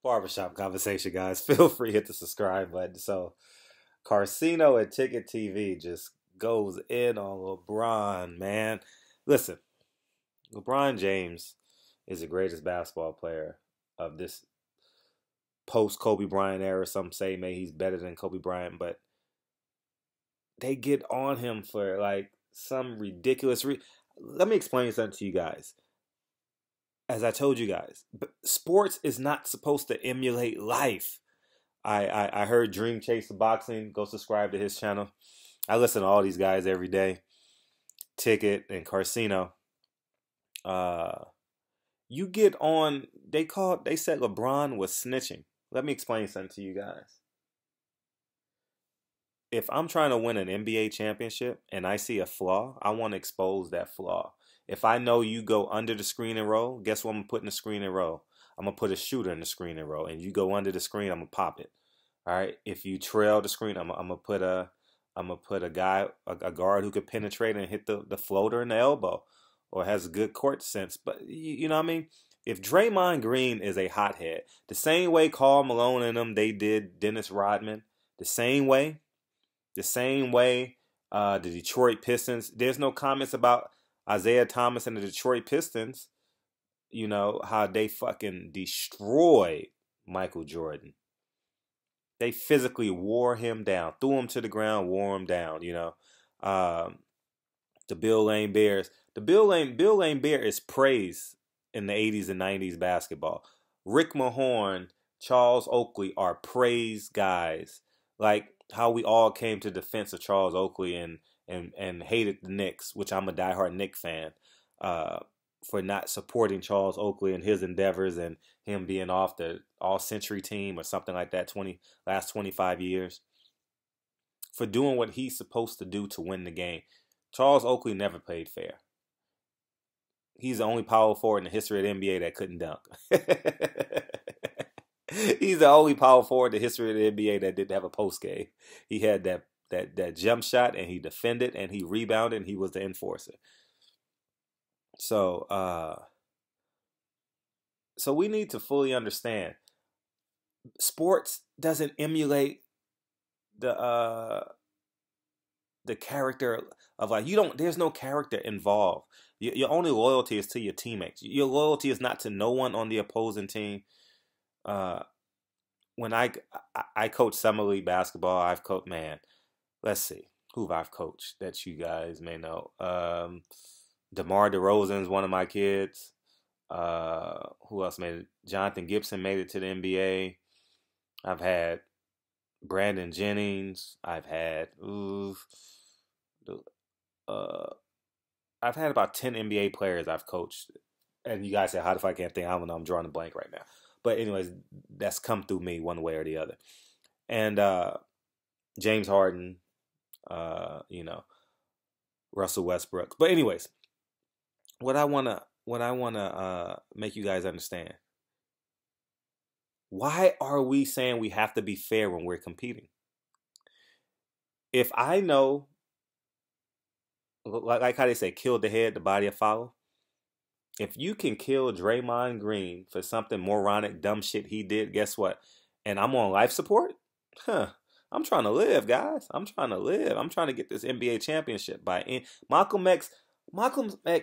Barbershop conversation, guys. Feel free to hit the subscribe button. So, Karceno at TicketTV just goes in on LeBron, man. Listen, LeBron James is the greatest basketball player of this post Kobe Bryant era. Some say maybe he's better than Kobe Bryant, but they get on him for like some ridiculous. Let me explain something to you guys. As I told you guys, sports is not supposed to emulate life. I heard Dream Chaser Boxing. Go subscribe to his channel. I listen to all these guys every day. Ticket and Karceno. You get on. They said LeBron was snitching. Let me explain something to you guys. If I'm trying to win an NBA championship and I see a flaw, I want to expose that flaw. If I know you go under the screen and roll, guess what I'm putting the screen and roll? I'm gonna put a shooter in the screen and roll, and you go under the screen, I'm gonna pop it. All right. If you trail the screen, I'm gonna put a guy, a guard who could penetrate and hit the floater in the elbow, or has good court sense. But you know what I mean? If Draymond Green is a hothead, the same way Karl Malone and them they did Dennis Rodman, the same way, the Detroit Pistons. There's no comments about Isaiah Thomas and the Detroit Pistons. You know how they fucking destroyed Michael Jordan. They physically wore him down, threw him to the ground, wore him down. You know, the Bill Lane Bears. The Bill Lane Bear is praised in the 80s and 90s basketball. Rick Mahorn, Charles Oakley are praised guys. Like how we all came to defense of Charles Oakley and hated the Knicks, which I'm a diehard Knicks fan, for not supporting Charles Oakley and his endeavors and him being off the all-century team or something like that last 25 years. For doing what he's supposed to do to win the game. Charles Oakley never played fair. He's the only power forward in the history of the NBA that couldn't dunk. He's the only power forward in the history of the NBA that didn't have a post game. He had that jump shot, and he defended, and he rebounded, and he was the enforcer. So we need to fully understand sports doesn't emulate the character of like there's no character involved. Your only loyalty is to your teammates. Your loyalty is not to no one on the opposing team. When I coach summer league basketball, I've coached, man, let's see who I've coached that you guys may know. DeMar DeRozan is one of my kids. Who else made it? Jonathan Gibson made it to the NBA. I've had Brandon Jennings. I've had I've had about 10 NBA players I've coached. And you guys say, how the fuck I can't think? I don't know. I'm drawing a blank right now. But anyways, that's come through me one way or the other. And James Harden, you know, Russell Westbrook. But anyways, what I wanna make you guys understand. Why are we saying we have to be fair when we're competing? If I know, like how they say, kill the head, the body will follow. If you can kill Draymond Green for something moronic, dumb shit he did, guess what? And I'm on life support? I'm trying to live, guys. I'm trying to live. I'm trying to get this NBA championship Malcolm X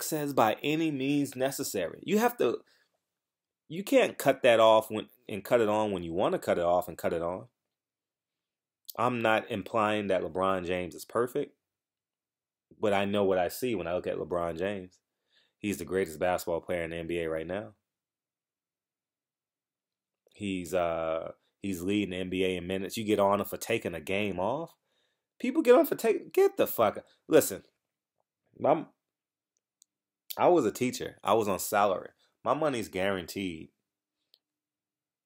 says by any means necessary. You can't cut that off and cut it on when you want to cut it off and cut it on. I'm not implying that LeBron James is perfect, but I know what I see when I look at LeBron James. He's the greatest basketball player in the NBA right now. He's leading the NBA in minutes. You get on him for taking a game off. People get on for get the fuck. Listen, I was a teacher. I was on salary. My money's guaranteed.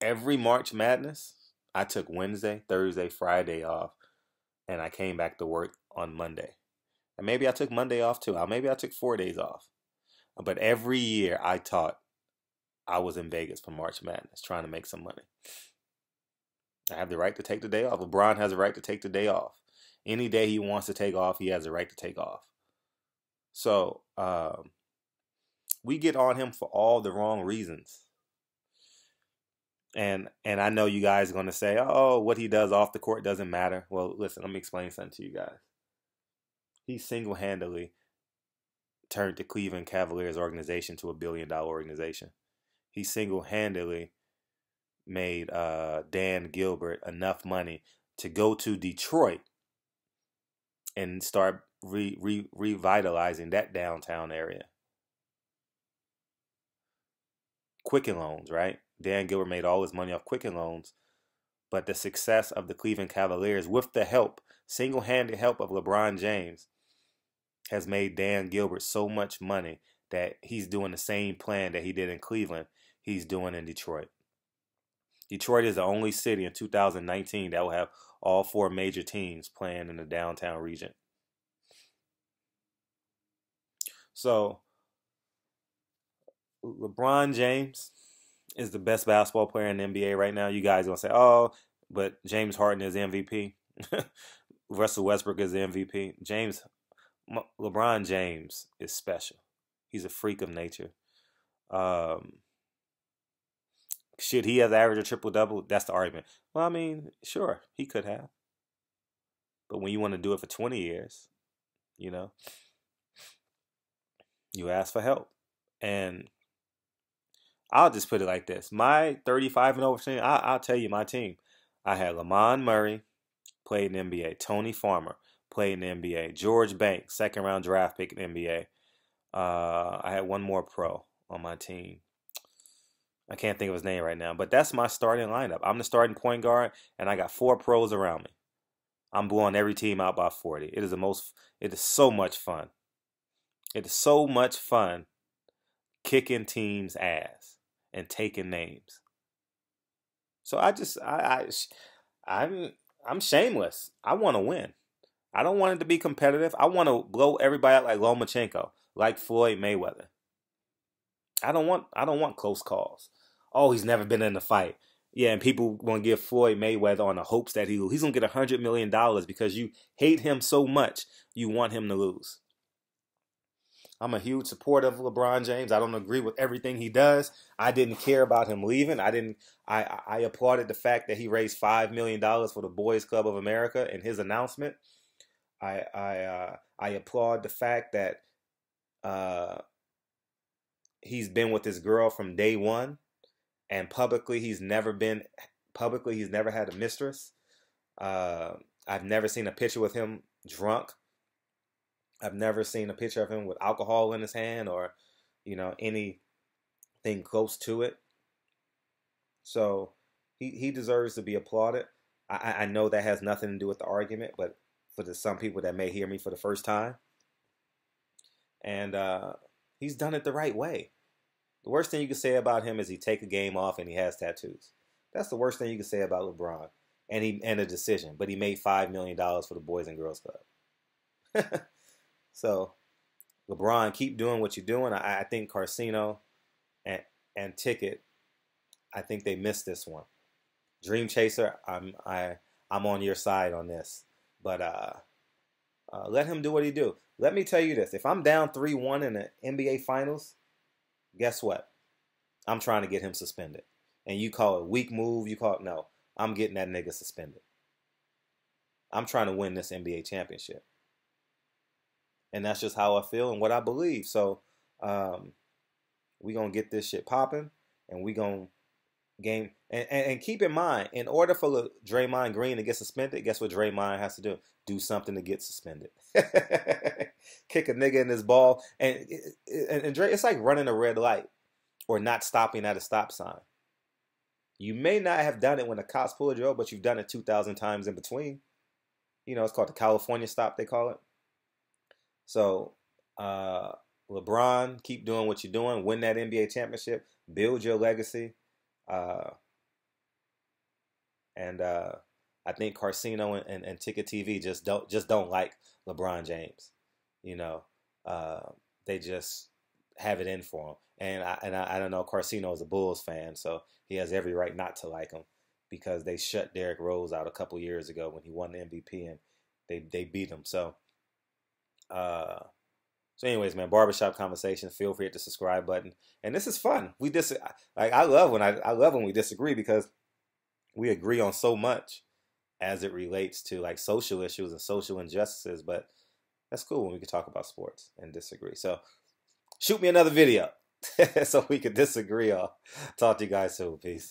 Every March Madness, I took Wednesday, Thursday, Friday off, and I came back to work on Monday. And maybe I took Monday off too. Maybe I took 4 days off. But every year I taught, I was in Vegas for March Madness trying to make some money. I have the right to take the day off. LeBron has the right to take the day off. Any day he wants to take off, he has the right to take off. So we get on him for all the wrong reasons. And I know you guys are going to say, oh, what he does off the court doesn't matter. Well, listen, let me explain something to you guys. He single-handedly turned the Cleveland Cavaliers organization to $1 billion organization. He single-handedly made Dan Gilbert enough money to go to Detroit and start revitalizing that downtown area. Quicken Loans, right? Dan Gilbert made all his money off Quicken Loans, but the success of the Cleveland Cavaliers, with the help, single-handed help of LeBron James, has made Dan Gilbert so much money that he's doing the same plan that he did in Cleveland, he's doing in Detroit. Detroit is the only city in 2019 that will have all 4 major teams playing in the downtown region. So, LeBron James is the best basketball player in the NBA right now. You guys are going to say, oh, but James Harden is MVP. Russell Westbrook is the MVP. LeBron James is special. He's a freak of nature. Should he have averaged a triple-double? That's the argument. Well, I mean, sure, he could have. But when you want to do it for 20 years, you know, you ask for help. And I'll just put it like this. My 35 and over team, I'll tell you my team. I had Lamont Murray, played in the NBA. Tony Farmer, played in the NBA. George Banks, second-round draft pick in the NBA. I had one more pro on my team. I can't think of his name right now, but that's my starting lineup. I'm the starting point guard, and I got 4 pros around me. I'm blowing every team out by 40. It is so much fun. It is so much fun kicking teams' ass and taking names. So I'm shameless. I want to win. I don't want it to be competitive. I want to blow everybody out like Lomachenko, like Floyd Mayweather. I don't want close calls. Oh, he's never been in a fight. Yeah, and people want to give Floyd Mayweather on the hopes that he's going to get $100 million because you hate him so much, you want him to lose. I'm a huge supporter of LeBron James. I don't agree with everything he does. I didn't care about him leaving. I applauded the fact that he raised $5 million for the Boys Club of America in his announcement. I applaud the fact that he's been with his girl from day one. And publicly, he's never had a mistress. I've never seen a picture with him drunk. I've never seen a picture of him with alcohol in his hand or, anything close to it. So he deserves to be applauded. I know that has nothing to do with the argument, but for some people that may hear me for the first time. And he's done it the right way. The worst thing you can say about him is he take a game off and he has tattoos. That's the worst thing you can say about LeBron. And a decision. But he made $5 million for the Boys and Girls Club. So, LeBron, keep doing what you're doing. I think Karceno and Ticket, I think they missed this one. Dream Chaser, I'm on your side on this. But let him do what he do. Let me tell you this. If I'm down 3-1 in the NBA Finals, guess what? I'm trying to get him suspended. And you call it a weak move. No. I'm getting that nigga suspended. I'm trying to win this NBA championship. And that's just how I feel and what I believe. So we going to get this shit popping. And we going to game. And keep in mind, in order for Draymond Green to get suspended, guess what Draymond has to do? Do something to get suspended. Kick a nigga in his ball. And Dre, it's like running a red light or not stopping at a stop sign. You may not have done it when the cops pulled you over, but you've done it 2,000 times in between. It's called the California stop, they call it. So, LeBron, keep doing what you're doing. Win that NBA championship. Build your legacy. And I think Karceno and TicketTV just don't like LeBron James. They just have it in for him. And I don't know. Karceno is a Bulls fan, so he has every right not to like him because they shut Derrick Rose out a couple years ago when he won the MVP and they beat him. So So, anyways, man, barbershop conversation. Feel free to hit the subscribe button. And this is fun. I love when we disagree because we agree on so much as it relates to like social issues and social injustices. But that's cool when we can talk about sports and disagree. So, shoot me another video so we can disagree. I'll talk to you guys soon. Peace.